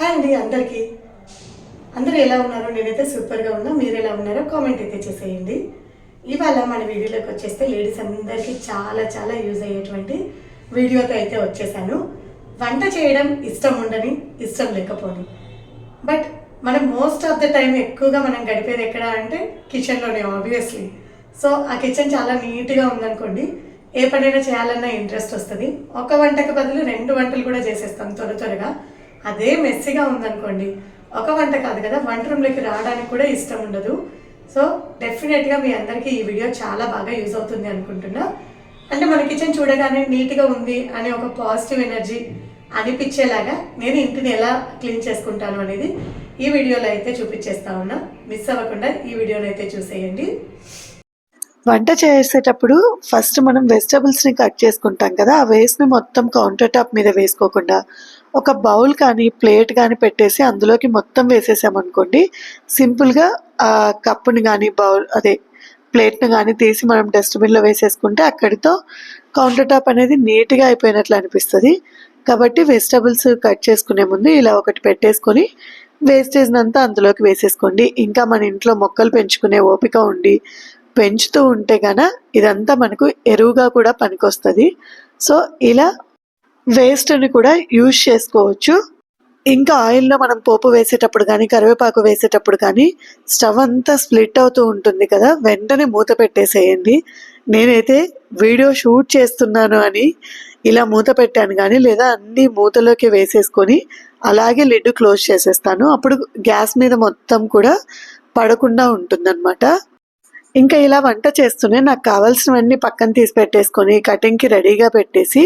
Hi అండి అందరికీ. అందరూ ఎలా ఉన్నారో? నేనైతే సూపర్గా ఉన్నా. మీరు ఎలా ఉన్నారో కామెంట్ అయితే చేసేయండి. ఇవాళ మన వీడియోలోకి వచ్చేస్తే లేడీస్ అందరికీ చాలా చాలా యూజ్ అయ్యేటువంటి వీడియోతో అయితే వచ్చేసాను. వంట చేయడం ఇష్టం ఉండని, ఇష్టం లేకపోని, బట్ మనం మోస్ట్ ఆఫ్ ద టైం ఎక్కువగా మనం గడిపేది ఎక్కడ అంటే కిచెన్లోనే ఆబ్వియస్లీ. సో ఆ కిచెన్ చాలా నీట్గా ఉందనుకోండి, ఏ పనైనా చేయాలన్నా ఇంట్రెస్ట్ వస్తుంది. ఒక వంటకు బదులు 2 వంటలు కూడా చేసేస్తాం త్వరగా. అదే మెస్సీగా ఉందనుకోండి, ఒక వంట కాదు కదా, వంట రూమ్లోకి రావడానికి కూడా ఇష్టం ఉండదు. సో డెఫినెట్గా మీ అందరికీ ఈ వీడియో చాలా బాగా యూజ్ అవుతుంది అనుకుంటున్నా. అంటే మన కిచెన్ చూడగానే నీట్గా ఉంది అనే ఒక పాజిటివ్ ఎనర్జీ అనిపించేలాగా నేను ఇంటిని ఎలా క్లీన్ చేసుకుంటాను అనేది ఈ వీడియోలో అయితే చూపించేస్తా ఉన్నా. మిస్ అవ్వకుండా ఈ వీడియోని అయితే చూసేయండి. వంట చేసేటప్పుడు ఫస్ట్ మనం వెజిటబుల్స్ని కట్ చేసుకుంటాం కదా, ఆ వేస్ట్ని మొత్తం కౌంటర్ టాప్ మీద వేసుకోకుండా ఒక బౌల్ కానీ ప్లేట్ కానీ పెట్టేసి అందులోకి మొత్తం వేసేసామనుకోండి, సింపుల్గా ఆ కప్పుని కానీ ప్లేట్ని కానీ తీసి మనం డస్ట్బిన్లో వేసేసుకుంటే అక్కడితో కౌంటర్ టాప్ అనేది నీట్గా అయిపోయినట్లు అనిపిస్తుంది. కాబట్టి వెజిటబుల్స్ కట్ చేసుకునే ముందు ఇలా ఒకటి పెట్టేసుకొని వేస్టేజ్ అంతా అందులోకి వేసేసుకోండి. ఇంకా మన ఇంట్లో మొక్కలు పెంచుకునే ఓపిక ఉండి పెంచుతూ ఉంటే గన ఇదంతా మనకు ఎరువుగా కూడా పనికొస్తుంది. సో ఇలా వేస్ట్ని కూడా యూజ్ చేసుకోవచ్చు. ఇంకా ఆయిల్లో మనం పోపు వేసేటప్పుడు కానీ కరివేపాకు వేసేటప్పుడు కానీ స్టవ్ అంతా స్ప్లిట్ అవుతూ ఉంటుంది కదా, వెంటనే మూత పెట్టేసేయండి. నేనైతే వీడియో షూట్ చేస్తున్నాను అని ఇలా మూత పెట్టాను కానీ, లేదా అన్ని మూతలోకి వేసేసుకొని అలాగే లిడ్ క్లోజ్ చేసేస్తాను. అప్పుడు గ్యాస్ మీద మొత్తం కూడా పడకుండా ఉంటుందన్నమాట. ఇంకా ఇలా వంట చేస్తూనే నాకు కావాల్సినవన్నీ పక్కన తీసి పెట్టేసుకొని కటింగ్కి రెడీగా పెట్టేసి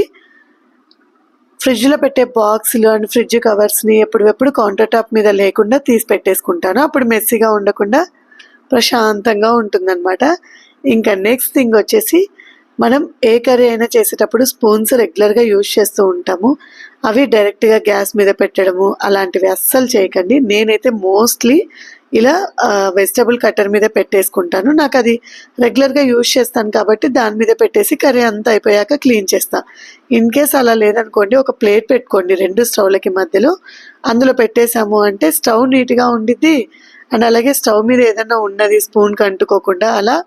ఫ్రిడ్జ్లో పెట్టే బాక్సులు అండ్ ఫ్రిడ్జ్ కవర్స్ని ఎప్పుడెప్పుడు కౌంటర్ టాప్ మీద లేకుండా తీసి పెట్టేసుకుంటాను. అప్పుడు మెస్సీగా ఉండకుండా ప్రశాంతంగా ఉంటుందన్నమాట. ఇంకా నెక్స్ట్ థింగ్ వచ్చేసి, మనం ఏ కర్రీ అయినా చేసేటప్పుడు స్పూన్స్ రెగ్యులర్గా యూజ్ చేస్తూ ఉంటాము. అవి డైరెక్ట్గా గ్యాస్ మీద పెట్టడము అలాంటివి అస్సలు చేయకండి. నేనైతే మోస్ట్లీ ఇలా వెజిటబుల్ కట్టర్ మీద పెట్టేసుకుంటాను. నాకు అది రెగ్యులర్గా యూజ్ చేస్తాను కాబట్టి దాని మీద పెట్టేసి కర్రీ అంతా అయిపోయాక క్లీన్ చేస్తాను. ఇన్ కేస్ అలా లేదనుకోండి, ఒక ప్లేట్ పెట్టుకోండి 2 స్టవ్లకి మధ్యలో, అందులో పెట్టేసాము అంటే స్టవ్ నీట్గా ఉండిద్ది. అండ్ అలాగే స్టవ్ మీద ఏదైనా ఉన్నది స్పూన్కి అంటుకోకుండా అలా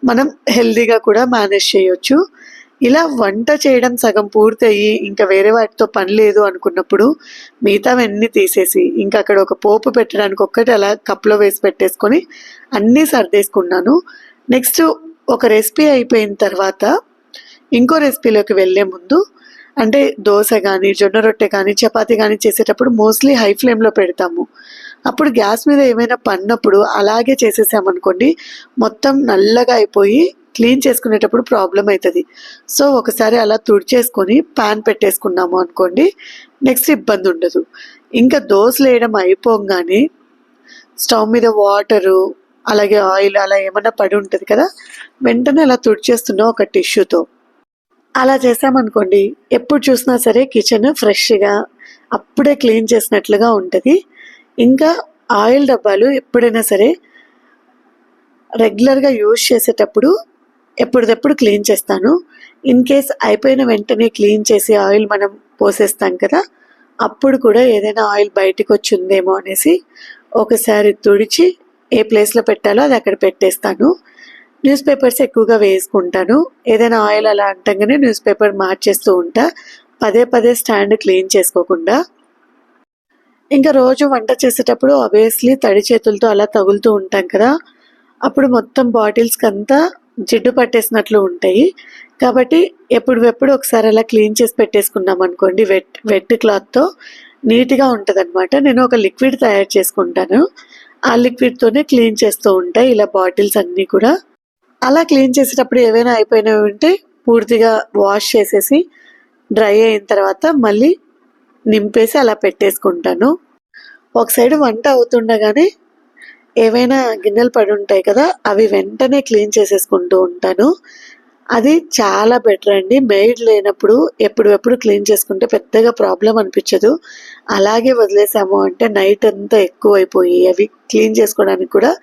మనం హెల్దీగా కూడా మేనేజ్ చేయొచ్చు. ఇలా వంట చేయడం సగం పూర్తయ్యి ఇంకా వేరే వాటితో పని లేదు అనుకున్నప్పుడు మిగతావన్నీ తీసేసి ఇంకా అక్కడ ఒక పోపు పెట్టడానికి ఒక్కటి అలా కప్లో వేసి పెట్టేసుకొని అన్నీ సర్దేసుకున్నాను. నెక్స్ట్ ఒక రెసిపీ అయిపోయిన తర్వాత ఇంకో రెసిపీలోకి వెళ్ళే ముందు, అంటే దోశ కానీ జొన్న రొట్టె కానీ చపాతీ కానీ చేసేటప్పుడు మోస్ట్లీ హై ఫ్లేమ్లో పెడతాము. అప్పుడు గ్యాస్ మీద ఏమైనా పడినప్పుడు అలాగే చేసేసామనుకోండి, మొత్తం నల్లగా అయిపోయి క్లీన్ చేసుకునేటప్పుడు ప్రాబ్లం అవుతుంది. సో ఒకసారి అలా తుడిచేసుకొని ప్యాన్ పెట్టేసుకున్నాము అనుకోండి, నెక్స్ట్ ఇబ్బంది ఉండదు. ఇంకా దోశలు వేయడం అయిపోగానే స్టవ్ మీద వాటరు అలాగే ఆయిల్ అలా ఏమన్నా పడి ఉంటుంది కదా, వెంటనే అలా తుడిచేస్తున్నాం ఒక టిష్యూతో. అలా చేసామనుకోండి, ఎప్పుడు చూసినా సరే కిచెన్ ఫ్రెష్గా అప్పుడే క్లీన్ చేసినట్లుగా ఉంటుంది. ఇంకా ఆయిల్ డబ్బాలు ఎప్పుడైనా సరే రెగ్యులర్గా యూజ్ చేసేటప్పుడు ఎప్పటిదప్పుడు క్లీన్ చేస్తాను. ఇన్ కేస్ అయిపోయిన వెంటనే క్లీన్ చేసి ఆయిల్ మనం పోసేస్తాం కదా, అప్పుడు కూడా ఏదైనా ఆయిల్ బయటకు వచ్చి ఉందేమో అనేసి ఒకసారి తుడిచి ఏ ప్లేస్లో పెట్టాలో అది అక్కడ పెట్టేస్తాను. న్యూస్ పేపర్స్ ఎక్కువగా వేసుకుంటాను. ఏదైనా ఆయిల్ అలా అంటంగానే న్యూస్ పేపర్ మార్చేస్తూ ఉంటా, పదే పదే స్టాండ్ క్లీన్ చేసుకోకుండా. ఇంకా రోజు వంట చేసేటప్పుడు ఆబ్వియస్లీ తడి చేతులతో అలా తగులుతూ ఉంటాం కదా, అప్పుడు మొత్తం బాటిల్స్కి అంతా జిడ్డు పట్టేసినట్లు ఉంటాయి. కాబట్టి ఎప్పుడు ఒకసారి అలా క్లీన్ చేసి పెట్టేసుకున్నాం అనుకోండి, వెట్ క్లాత్తో నీట్గా ఉంటుంది అనమాట. నేను ఒక లిక్విడ్ తయారు చేసుకుంటాను, ఆ లిక్విడ్తోనే క్లీన్ చేస్తూ ఉంటాయి ఇలా బాటిల్స్ అన్నీ కూడా. అలా క్లీన్ చేసేటప్పుడు ఏవైనా అయిపోయినవి ఉంటే పూర్తిగా వాష్ చేసేసి డ్రై అయిన తర్వాత మళ్ళీ నింపేసి అలా పెట్టేసుకుంటాను. ఒక సైడ్ వంట అవుతుండగానే ఏవైనా గిన్నెలు పడి ఉంటాయి కదా, అవి వెంటనే క్లీన్ చేసేసుకుంటూ ఉంటాను. అది చాలా బెటర్ అండి. మెయిడ్ లేనప్పుడు ఎప్పుడు క్లీన్ చేసుకుంటే పెద్దగా ప్రాబ్లం అనిపించదు. అలాగే వదిలేసాము అంటే నైట్ అంతా ఎక్కువైపోయి అవి క్లీన్ చేసుకోవడానికి కూడా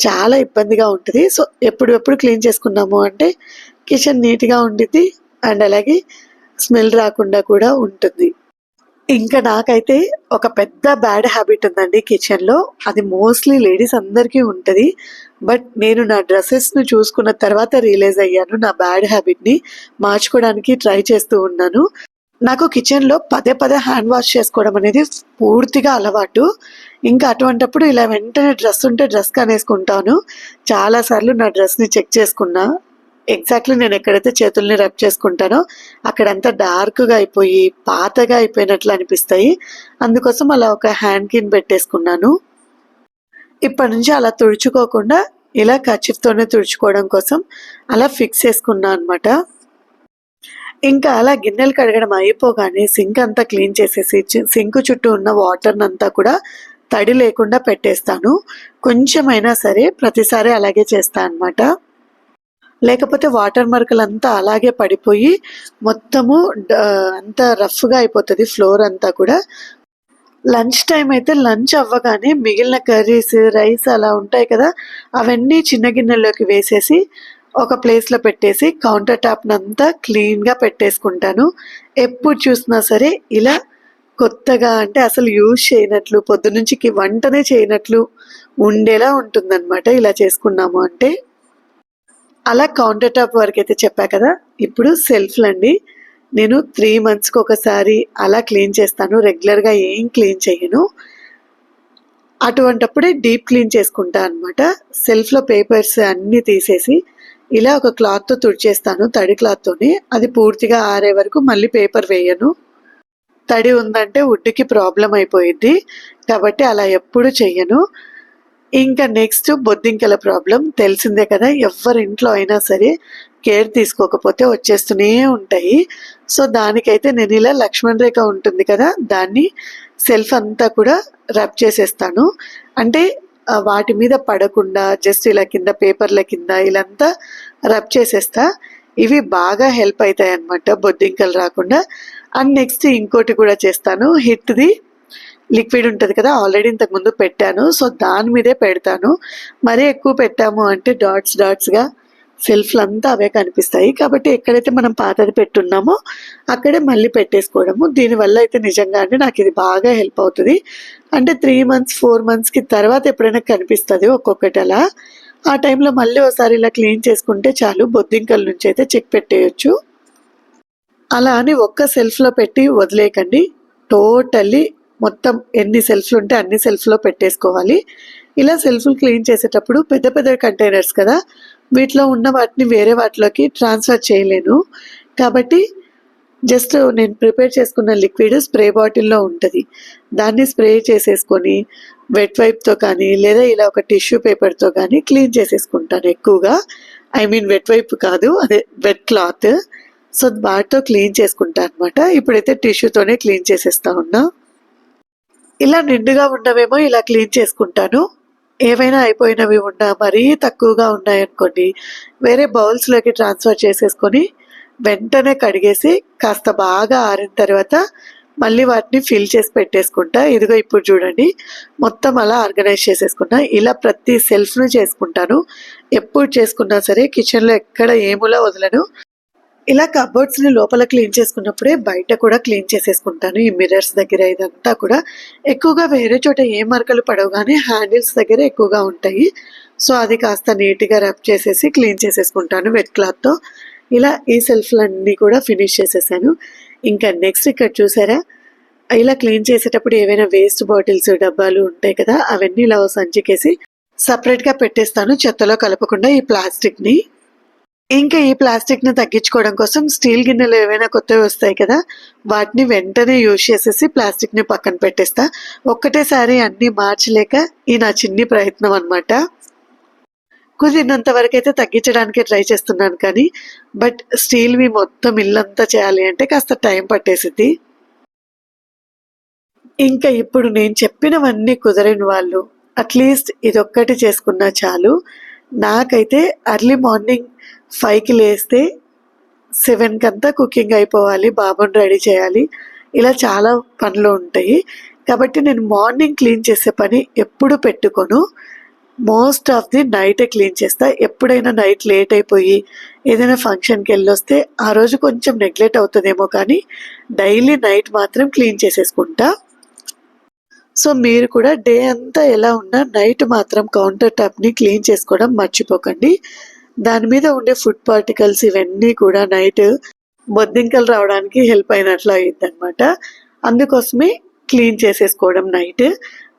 చాలా ఇబ్బందిగా ఉంటుంది. సో ఎప్పుడు క్లీన్ చేసుకున్నాము అంటే కిచెన్ నీట్గా ఉండిద్ది అండ్ అలాగే స్మెల్ రాకుండా కూడా ఉంటుంది. ఇంకా నాకైతే ఒక పెద్ద బ్యాడ్ హ్యాబిట్ ఉందండి కిచెన్లో. అది మోస్ట్లీ లేడీస్ అందరికీ ఉంటుంది. బట్ నేను నా డ్రెస్సెస్ను చూసుకున్న తర్వాత రియలైజ్ అయ్యాను, నా బ్యాడ్ హ్యాబిట్ని మార్చుకోవడానికి ట్రై చేస్తూ ఉన్నాను. నాకు కిచెన్లో పదే పదే హ్యాండ్ వాష్ చేసుకోవడం అనేది పూర్తిగా అలవాటు. ఇంకా అటువంటప్పుడు ఇలా వెంటనే డ్రెస్ ఉంటే డ్రెస్ కనేసుకుంటాను. చాలాసార్లు నా డ్రెస్ని చెక్ చేసుకున్నా, ఎగ్జాక్ట్లీ నేను ఎక్కడైతే చేతుల్ని రబ్ చేసుకుంటానో అక్కడంతా డార్క్గా అయిపోయి పాతగా అయిపోయినట్లు అనిపిస్తాయి. అందుకోసం అలా ఒక హ్యాండ్ కిన్ పెట్టేసుకున్నాను. ఇప్పటి నుంచి అలా తుడుచుకోకుండా ఇలా కర్చీఫ్తోనే తుడుచుకోవడం కోసం అలా ఫిక్స్ చేసుకున్నా అనమాట. ఇంకా అలా గిన్నెలు కడగడం అయిపోగానే సింక్ అంతా క్లీన్ చేసేసి సింక్ చుట్టూ ఉన్న వాటర్ని అంతా కూడా తడి లేకుండా పెట్టేస్తాను. కొంచెమైనా సరే ప్రతిసారి అలాగే చేస్తా అనమాట. లేకపోతే వాటర్ మరకలంతా అలాగే పడిపోయి మొత్తము అంతా రఫ్గా అయిపోతుంది ఫ్లోర్ అంతా కూడా. లంచ్ టైం అయితే లంచ్ అవ్వగానే మిగిలిన కర్రీస్, రైస్ అలా ఉంటాయి కదా, అవన్నీ చిన్న గిన్నెల్లోకి వేసేసి ఒక ప్లేస్లో పెట్టేసి కౌంటర్ టాప్నంతా క్లీన్గా పెట్టేసుకుంటాను. ఎప్పుడు చూసినా సరే ఇలా కొత్తగా, అంటే అసలు యూజ్ చేయనట్లు, పొద్దునుంచికి వంటనే చేయనట్లు ఉండేలా ఉంటుందన్నమాట ఇలా చేసుకున్నాము అంటే. అలా కౌంటర్ టాప్ వరకు అయితే చెప్పా కదా. ఇప్పుడు సెల్ఫ్లు అండి. నేను 3 monthsకి ఒకసారి అలా క్లీన్ చేస్తాను. రెగ్యులర్గా ఏం క్లీన్ చేయను. అటువంటప్పుడే డీప్ క్లీన్ చేసుకుంటా అనమాట. సెల్ఫ్లో పేపర్స్ అన్నీ తీసేసి ఇలా ఒక క్లాత్తో తుడిచేస్తాను, తడి క్లాత్తోని. అది పూర్తిగా ఆరే వరకు మళ్ళీ పేపర్ వేయను. తడి ఉందంటే వుడ్కి ప్రాబ్లం అయిపోయింది కాబట్టి అలా ఎప్పుడు చెయ్యను. ఇంకా నెక్స్ట్ బొద్దింకల ప్రాబ్లం తెలిసిందే కదా. ఎవరింట్లో అయినా సరే కేర్ తీసుకోకపోతే వచ్చేస్తూనే ఉంటాయి. సో దానికైతే నేను ఇలా లక్ష్మణ్ రేఖ ఉంటుంది కదా, దాన్ని సెల్ఫ్ అంతా కూడా రబ్ చేసేస్తాను. అంటే వాటి మీద పడకుండా జస్ట్ ఇలా కింద పేపర్ల కింద ఇలాంతా రబ్ చేసేస్తా. ఇవి బాగా హెల్ప్ అవుతాయి అన్నమాట బొద్దింకలు రాకుండా. అండ్ నెక్స్ట్ ఇంకోటి కూడా చేస్తాను, హిట్ది లిక్విడ్ ఉంటుంది కదా, ఆల్రెడీ ఇంతకుముందు పెట్టాను. సో దాని మీదే పెడతాను. మరీ ఎక్కువ పెట్టాము అంటే డాట్స్గా సెల్ఫ్లు అంతా అవే కనిపిస్తాయి. కాబట్టి ఎక్కడైతే మనం పాతది పెట్టున్నామో అక్కడే మళ్ళీ పెట్టేసుకోవడము. దీనివల్ల అయితే నిజంగా అంటే నాకు ఇది బాగా హెల్ప్ అవుతుంది. అంటే 3 months 4 monthsకి తర్వాత ఎప్పుడైనా కనిపిస్తుంది ఒక్కొక్కటి అలా. ఆ టైంలో మళ్ళీ ఒకసారి ఇలా క్లీన్ చేసుకుంటే చాలు, బొద్దింకల నుంచి అయితే చెక్ పెట్టేయచ్చు. అలా అని ఒక్క సెల్ఫ్లో పెట్టి వదిలేయకండి. టోటల్లీ మొత్తం ఎన్ని సెల్ఫ్లు ఉంటే అన్ని సెల్ఫ్లో పెట్టేసుకోవాలి. ఇలా సెల్ఫ్లు క్లీన్ చేసేటప్పుడు పెద్ద పెద్ద కంటైనర్స్ కదా, వీటిలో ఉన్న వాటిని వేరే వాటిలోకి ట్రాన్స్ఫర్ చేయలేను. కాబట్టి జస్ట్ నేను ప్రిపేర్ చేసుకున్న లిక్విడ్ స్ప్రే బాటిల్లో ఉంటుంది. దాన్ని స్ప్రే చేసేసుకొని వెట్ వైప్తో కానీ లేదా ఇలా ఒక టిష్యూ పేపర్తో కానీ క్లీన్ చేసేసుకుంటాను ఎక్కువగా. ఐ మీన్ వెట్ వైప్ కాదు, అదే వెట్ క్లాత్. సో వాటితో క్లీన్ చేసుకుంటాను అనమాట. ఇప్పుడైతే టిష్యూతోనే క్లీన్ చేసేస్తా ఉన్నా. ఇలా నిండుగా ఉన్నవేమో ఇలా క్లీన్ చేసుకుంటాను. ఏవైనా అయిపోయినవి ఉన్నా, మరీ తక్కువగా ఉన్నాయనుకోండి, వేరే బౌల్స్లోకి ట్రాన్స్ఫర్ చేసేసుకొని వెంటనే కడిగేసి కాస్త బాగా ఆరిన తర్వాత మళ్ళీ వాటిని ఫిల్ చేసి పెట్టేసుకుంటా. ఇదిగో ఇప్పుడు చూడండి, మొత్తం అలా ఆర్గనైజ్ చేసేసుకున్నా. ఇలా ప్రతి సెల్ఫ్ను చేసుకుంటాను. ఎప్పుడు చేసుకున్నా సరే కిచెన్లో ఎక్కడ ఏములా వదలను. ఇలా కబోర్డ్స్ని లోపల క్లీన్ చేసుకున్నప్పుడే బయట కూడా క్లీన్ చేసేసుకుంటాను. ఈ మిర్రర్స్ దగ్గర ఇదంతా కూడా ఎక్కువగా వేరే చోట ఏ మరకలు పడవు, కానీ హ్యాండిల్స్ దగ్గర ఎక్కువగా ఉంటాయి. సో అది కాస్త నీట్గా రబ్ చేసేసి క్లీన్ చేసేసుకుంటాను వెట్ క్లాత్తో. ఇలా ఈ సెల్ఫ్లన్నీ కూడా ఫినిష్ చేసేసాను. ఇంకా నెక్స్ట్ ఇక్కడ చూసారా, ఇలా క్లీన్ చేసేటప్పుడు ఏవైనా వేస్ట్ బాటిల్స్, డబ్బాలు ఉంటాయి కదా, అవన్నీ ఇలా సంచికేసి సపరేట్గా పెట్టేస్తాను, చెత్తలో కలపకుండా ఈ ప్లాస్టిక్ని. ఇంకా ఈ ప్లాస్టిక్ని తగ్గించుకోవడం కోసం స్టీల్ గిన్నెలు ఏవైనా కొత్తవి వస్తాయి కదా, వాటిని వెంటనే యూజ్ చేసేసి ప్లాస్టిక్ని పక్కన పెట్టేస్తా. ఒక్కటేసారి అన్నీ మార్చలేక ఈ నా చిన్ని ప్రయత్నం అనమాట. కుదిరినంత వరకు అయితే తగ్గించడానికి ట్రై చేస్తున్నాను, కానీ బట్ స్టీల్వి మొత్తం ఇల్లంతా చేయాలి అంటే కాస్త టైం పట్టేసింది. ఇంకా ఇప్పుడు నేను చెప్పినవన్నీ కుదరని వాళ్ళు అట్లీస్ట్ ఇదొక్కటి చేసుకున్నా చాలు. నాకైతే ఎర్లీ మార్నింగ్ 5కి లేస్తే 7కి అంతా కుకింగ్ అయిపోవాలి, బాబుని రెడీ చేయాలి, ఇలా చాలా పనులు ఉంటాయి. కాబట్టి నేను మార్నింగ్ క్లీన్ చేసే పని ఎప్పుడు పెట్టుకోను. మోస్ట్ ఆఫ్ ది నైటే క్లీన్ చేస్తా. ఎప్పుడైనా నైట్ లేట్ అయిపోయి ఏదైనా ఫంక్షన్కి వెళ్ళొస్తే ఆ రోజు కొంచెం నెగ్లెక్ట్ అవుతుందేమో, కానీ డైలీ నైట్ మాత్రం క్లీన్ చేసేసుకుంటా. సో మీరు కూడా డే అంతా ఎలా ఉన్నా నైట్ మాత్రం కౌంటర్ టాప్ని క్లీన్ చేసుకోవడం మర్చిపోకండి. దాని మీద ఉండే ఫుడ్ పార్టికల్స్ ఇవన్నీ కూడా నైట్ బొద్దింకలు రావడానికి హెల్ప్ అయినట్లు అయ్యింది అనమాట. అందుకోసమే క్లీన్ చేసేసుకోవడం నైట్.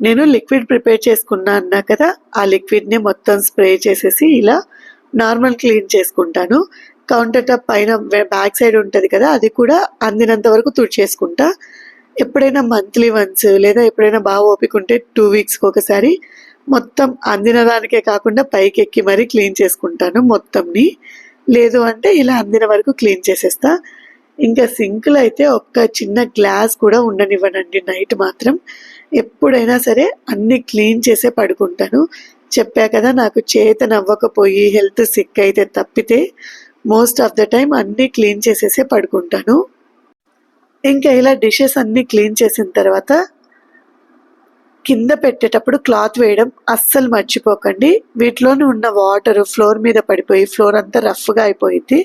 నేను లిక్విడ్ ప్రిపేర్ చేసుకున్నా అన్నా కదా, ఆ లిక్విడ్ని మొత్తం స్ప్రే చేసేసి ఇలా నార్మల్ క్లీన్ చేసుకుంటాను. కౌంటర్ టాప్ పైన బ్యాక్ సైడ్ ఉంటుంది కదా, అది కూడా అందినంత వరకు తుడిచేసుకుంటా. ఎప్పుడైనా మంత్లీ వన్స్ లేదా ఎప్పుడైనా బాగా ఓపిక ఉంటే 2 వీక్స్కి ఒకసారి మొత్తం అందిన దానికే కాకుండా పైకి ఎక్కి మరీ క్లీన్ చేసుకుంటాను మొత్తంని. లేదు అంటే ఇలా అందిన వరకు క్లీన్ చేసేస్తా. ఇంకా సింక్లో అయితే ఒక్క చిన్న గ్లాస్ కూడా ఉండనివ్వనండి నైట్ మాత్రం. ఎప్పుడైనా సరే అన్ని క్లీన్ చేసే పడుకుంటాను. చెప్పా కదా, నాకు చేతనవ్వకపోయి హెల్త్ సిక్ అయితే తప్పితే మోస్ట్ ఆఫ్ ద టైం అన్నీ క్లీన్ చేసేసే పడుకుంటాను. ఇంకా ఇలా డిషెస్ అన్నీ క్లీన్ చేసిన తర్వాత కింద పెట్టేటప్పుడు క్లాత్ వేయడం అస్సలు మర్చిపోకండి. వీటిలోని ఉన్న వాటర్ ఫ్లోర్ మీద పడిపోయి ఫ్లోర్ అంతా రఫ్గా అయిపోయింది.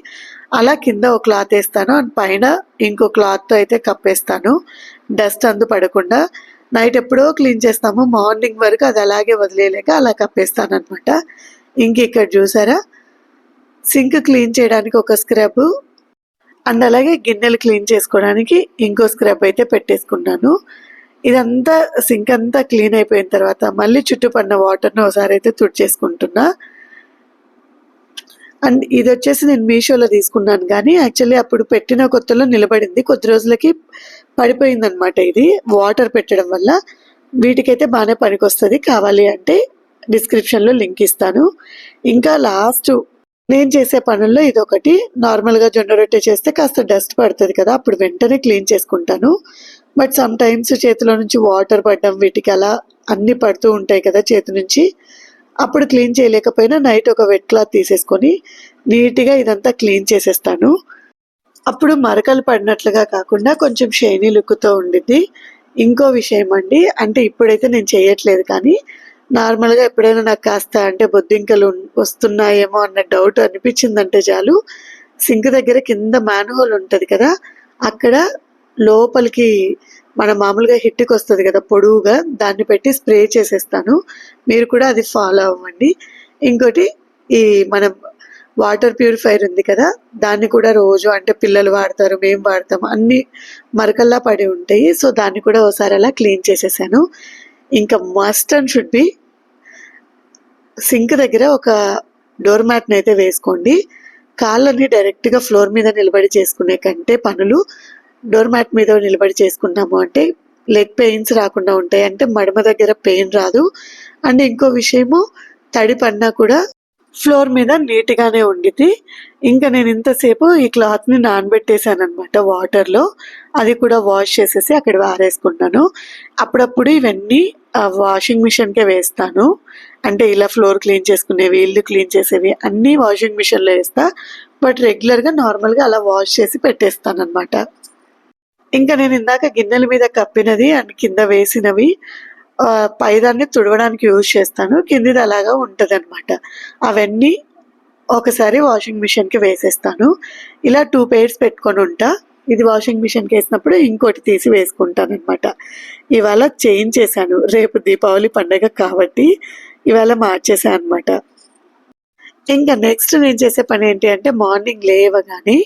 అలా కింద ఒక క్లాత్ వేస్తాను అండ్ పైన ఇంకో క్లాత్తో అయితే కప్పేస్తాను, డస్ట్ అందు పడకుండా. నైట్ ఎప్పుడో క్లీన్ చేస్తాము, మార్నింగ్ వరకు అది అలాగే వదిలేయలేక అలా కప్పేస్తాను అనమాట. ఇంక ఇక్కడ చూసారా, సింక్ క్లీన్ చేయడానికి ఒక స్క్రబ్ అండ్ అలాగే గిన్నెలు క్లీన్ చేసుకోవడానికి ఇంకో స్క్రబ్ అయితే పెట్టేసుకున్నాను. ఇదంతా సింక్ అంతా క్లీన్ అయిపోయిన తర్వాత మళ్ళీ చుట్టుపడిన వాటర్ని ఒకసారి అయితే తుడిచేసుకుంటున్నా. అండ్ ఇది వచ్చేసి నేను మీషోలో తీసుకున్నాను, కానీ యాక్చువల్లీ అప్పుడు పెట్టిన కొత్తలో నిలబడింది, కొద్ది రోజులకి పడిపోయింది అనమాట. ఇది వాటర్ పెట్టడం వల్ల. వీటికైతే బాగానే పనికొస్తుంది, కావాలి అంటే డిస్క్రిప్షన్లో లింక్ ఇస్తాను. ఇంకా లాస్ట్ నేను చేసే పనుల్లో ఇదొకటి. నార్మల్గా జొన్న రొట్టె చేస్తే కాస్త డస్ట్ పడుతుంది కదా, అప్పుడు వెంటనే క్లీన్ చేసుకుంటాను. బట్ సమ్ టైమ్స్ చేతిలో నుంచి వాటర్ పడడం వీటికి అలా అన్నీ పడుతూ ఉంటాయి కదా చేతి నుంచి, అప్పుడు క్లీన్ చేయలేకపోయినా నైట్ ఒక వెట్ క్లాత్ తీసేసుకొని నీట్గా ఇదంతా క్లీన్ చేసేస్తాను. అప్పుడు మరకలు పడినట్లుగా కాకుండా కొంచెం షైనీ లుక్తో ఉండిద్ది. ఇంకో విషయం అండి, అంటే ఇప్పుడైతే నేను చేయట్లేదు, కానీ నార్మల్గా ఎప్పుడైనా నాకు కాస్త అంటే బొద్దింకలు వస్తున్నాయేమో అన్న డౌట్ అనిపించిందంటే చాలు, సింక్ దగ్గర కింద మ్యాన్హోల్ ఉంటుంది కదా, అక్కడ లోపలికి మన మామూలుగా హిట్కి వస్తుంది కదా పొడవుగా, దాన్ని పెట్టి స్ప్రే చేసేస్తాను. మీరు కూడా అది ఫాలో అవ్వండి. ఇంకోటి, ఈ మనం వాటర్ ప్యూరిఫైర్ ఉంది కదా, దాన్ని కూడా రోజు అంటే పిల్లలు వాడతారు, మేము వాడతాము, అన్ని మరకల్లా పడి ఉంటాయి. సో దాన్ని కూడా ఒకసారి అలా క్లీన్ చేసేసాను. ఇంకా must and should be sink దగ్గర ఒక డోర్ మ్యాట్ని అయితే వేసుకోండి. కాళ్ళని డైరెక్ట్గా ఫ్లోర్ మీద నిలబడి చేసుకునే కంటే పనులు డోర్ మ్యాట్ మీద నిలబడి చేసుకున్నాము అంటే లెగ్ పెయిన్స్ రాకుండా ఉంటాయి, అంటే మడమ దగ్గర పెయిన్ రాదు. అండ్ ఇంకో విషయము, తడి పడినా కూడా ఫ్లోర్ మీద నీట్గానే ఉండిద్ది. ఇంకా నేను ఇంతసేపు ఈ క్లాత్ని నానబెట్టేశాను అనమాట వాటర్లో, అది కూడా వాష్ చేసేసి అక్కడ ఆరేసుకున్నాను. అప్పుడప్పుడు ఇవన్నీ వాషింగ్ మిషన్కే వేస్తాను. అంటే ఇలా ఫ్లోర్ క్లీన్ చేసుకునేవి, ఇల్లు క్లీన్ చేసేవి అన్నీ వాషింగ్ మిషన్లో వేస్తా. బట్ రెగ్యులర్గా నార్మల్గా అలా వాష్ చేసి పెట్టేస్తాను అనమాట. ఇంకా నేను ఇందాక గిన్నెల మీద కప్పినది అండ్ కింద వేసినవి పైదాన్ని తుడవడానికి యూజ్ చేస్తాను, కిందిది అలాగా ఉంటుంది అనమాట. అవన్నీ ఒకసారి వాషింగ్ మిషన్కి వేసేస్తాను. ఇలా 2 pairs పెట్టుకొని ఉంటా. ఇది వాషింగ్ మిషన్కి వేసినప్పుడు ఇంకోటి తీసి వేసుకుంటాను అనమాట. ఇవాళ చేంజ్ చేశాను, రేపు దీపావళి పండగ కాబట్టి ఇవాళ మార్చేసాను అనమాట. ఇంకా నెక్స్ట్ నేను చేసే పని ఏంటి అంటే, మార్నింగ్ లేవగానే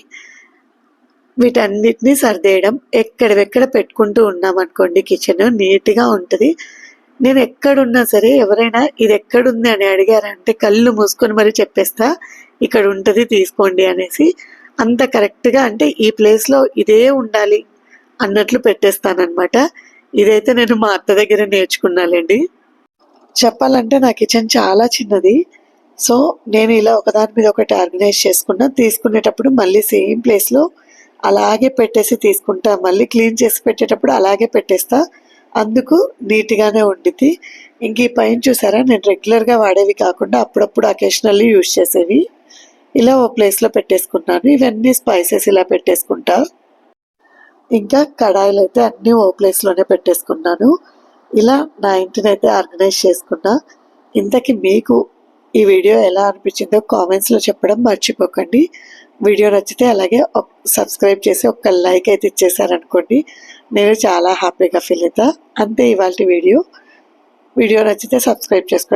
వీటన్నిటిని సర్దేయడం. ఎక్కడెక్కడ పెట్టుకుంటూ ఉన్నాం అనుకోండి, కిచెన్ నీట్గా ఉంటుంది. నేను ఎక్కడున్నా సరే ఎవరైనా ఇది ఎక్కడుంది అని అడిగారంటే కళ్ళు మూసుకొని మరి చెప్పేస్తా, ఇక్కడ ఉంటుంది తీసుకోండి అనేసి. అంత కరెక్ట్గా, అంటే ఈ ప్లేస్లో ఇదే ఉండాలి అన్నట్లు పెట్టేస్తానమాట. ఇదైతే నేను మా అత్త దగ్గర నేర్చుకున్నానండి. చెప్పాలంటే నా కిచెన్ చాలా చిన్నది. సో నేను ఇలా ఒకదాని మీద ఒకటి ఆర్గనైజ్ చేసుకున్నా. తీసుకునేటప్పుడు మళ్ళీ సేమ్ ప్లేస్లో అలాగే పెట్టేసి తీసుకుంటా, మళ్ళీ క్లీన్ చేసి పెట్టేటప్పుడు అలాగే పెట్టేస్తా. అందుకు నీట్గానే ఉండిద్ది. ఇంక ఈ పైన చూసారా, నేను రెగ్యులర్గా వాడేవి కాకుండా అప్పుడప్పుడు అకేషనల్లీ యూజ్ చేసేవి ఇలా ఓ ప్లేస్లో పెట్టేసుకున్నాను. ఇవన్నీ స్పైసెస్ ఇలా పెట్టేసుకుంటా. ఇంకా కడాయిలు అయితే అన్నీ ఓ ప్లేస్లోనే పెట్టేసుకున్నాను. ఇలా నా ఇంటిని అయితే ఆర్గనైజ్ చేసుకున్నా. ఇంతకీ మీకు ఈ వీడియో ఎలా అనిపించిందో కామెంట్స్లో చెప్పడం మర్చిపోకండి. వీడియో నచ్చితే అలాగే సబ్స్క్రైబ్ చేసి ఒక లైక్ అయితే ఇచ్చేసారనుకోండి, నేను చాలా హ్యాపీగా ఫీల్ అవుతా. అంతే ఇవాళ వీడియో నచ్చితే సబ్స్క్రైబ్ చేసుకోవడం